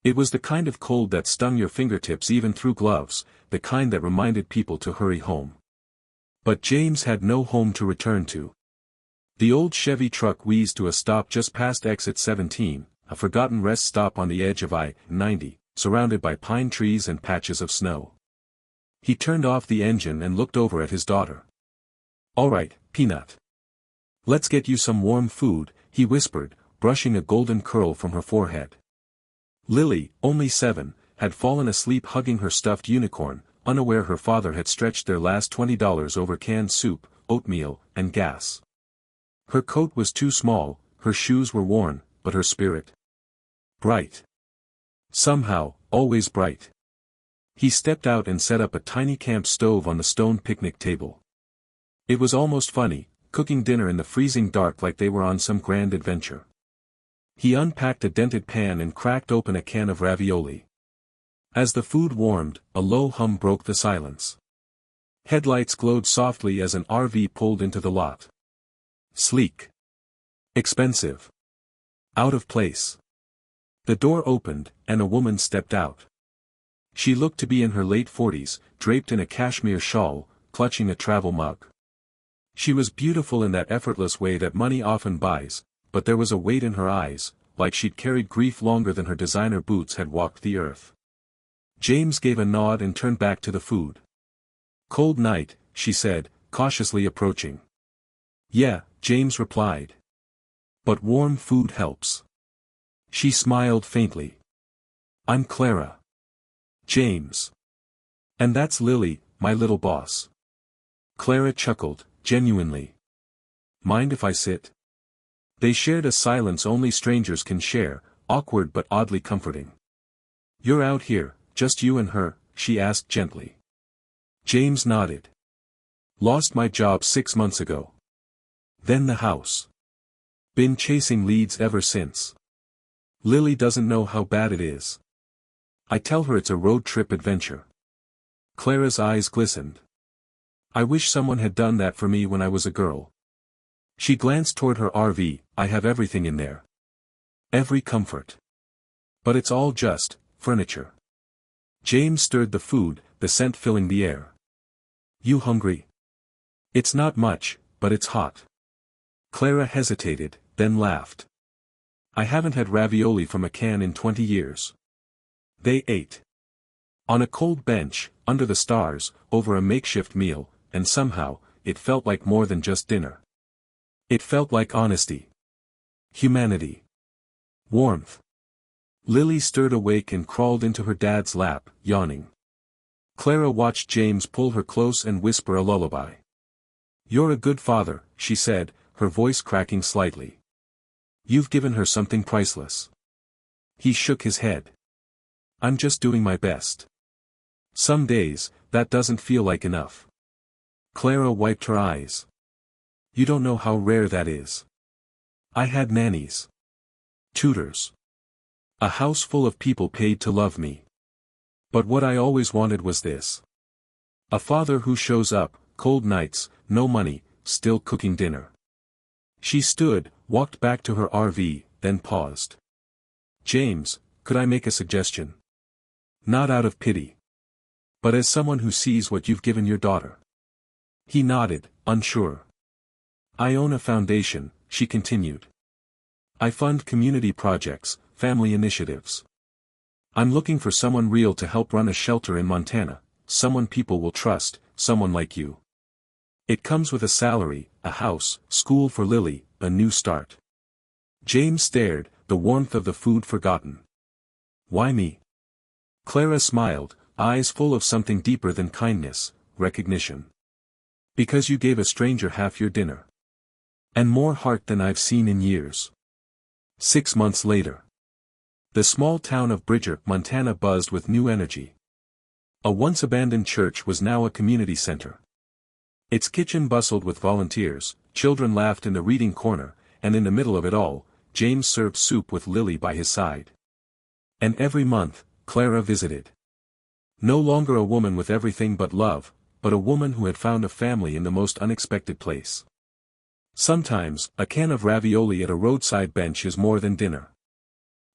It was the kind of cold that stung your fingertips even through gloves, the kind that reminded people to hurry home. But James had no home to return to. The old Chevy truck wheezed to a stop just past exit 17, a forgotten rest stop on the edge of I-90, surrounded by pine trees and patches of snow. He turned off the engine and looked over at his daughter. "All right, Peanut. Let's get you some warm food," he whispered, brushing a golden curl from her forehead. Lily, only 7, had fallen asleep hugging her stuffed unicorn, unaware her father had stretched their last $20 over canned soup, oatmeal, and gas. Her coat was too small, her shoes were worn, but her spirit bright. Somehow, always bright. He stepped out and set up a tiny camp stove on the stone picnic table. It was almost funny, cooking dinner in the freezing dark like they were on some grand adventure. He unpacked a dented pan and cracked open a can of ravioli. As the food warmed, a low hum broke the silence. Headlights glowed softly as an RV pulled into the lot. Sleek. Expensive. Out of place. The door opened, and a woman stepped out. She looked to be in her late 40s, draped in a cashmere shawl, clutching a travel mug. She was beautiful in that effortless way that money often buys, but there was a weight in her eyes, like she'd carried grief longer than her designer boots had walked the earth. James gave a nod and turned back to the food. "Cold night," she said, cautiously approaching. "Yeah," James replied. "But warm food helps." She smiled faintly. "I'm Clara." "James. And that's Lily, my little boss." Clara chuckled, genuinely. "Mind if I sit?" They shared a silence only strangers can share, awkward but oddly comforting. "You're out here, just you and her?" she asked gently. James nodded. "Lost my job 6 months ago. Then the house. Been chasing leads ever since. Lily doesn't know how bad it is. I tell her it's a road trip adventure." Clara's eyes glistened. "I wish someone had done that for me when I was a girl." She glanced toward her RV. "I have everything in there. Every comfort. But it's all just furniture." James stirred the food, the scent filling the air. "You hungry?" "It's not much, but it's hot." Clara hesitated, then laughed. "I haven't had ravioli from a can in 20 years. They ate. On a cold bench, under the stars, over a makeshift meal, and somehow, it felt like more than just dinner. It felt like honesty. Humanity. Warmth. Lily stirred awake and crawled into her dad's lap, yawning. Clara watched James pull her close and whisper a lullaby. "You're a good father," she said, her voice cracking slightly. "You've given her something priceless." He shook his head. "I'm just doing my best. Some days, that doesn't feel like enough." Clara wiped her eyes. "You don't know how rare that is. I had nannies. Tutors. A house full of people paid to love me. But what I always wanted was this. A father who shows up, cold nights, no money, still cooking dinner." She stood, walked back to her RV, then paused. "James, could I make a suggestion? Not out of pity. But as someone who sees what you've given your daughter." He nodded, unsure. "I own a foundation," she continued. "I fund community projects, family initiatives. I'm looking for someone real to help run a shelter in Montana, someone people will trust, someone like you. It comes with a salary, a house, school for Lily, a new start." James stared, the warmth of the food forgotten. "Why me?" Clara smiled, eyes full of something deeper than kindness, recognition. "Because you gave a stranger half your dinner. And more heart than I've seen in years." 6 months later. The small town of Bridger, Montana buzzed with new energy. A once abandoned church was now a community center. Its kitchen bustled with volunteers, children laughed in the reading corner, and in the middle of it all, James served soup with Lily by his side. And every month, Clara visited. No longer a woman with everything but love, but a woman who had found a family in the most unexpected place. Sometimes, a can of ravioli at a roadside bench is more than dinner.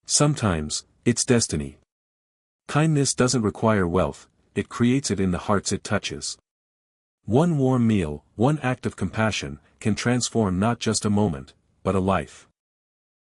Sometimes, it's destiny. Kindness doesn't require wealth, it creates it in the hearts it touches. One warm meal, one act of compassion, can transform not just a moment, but a life.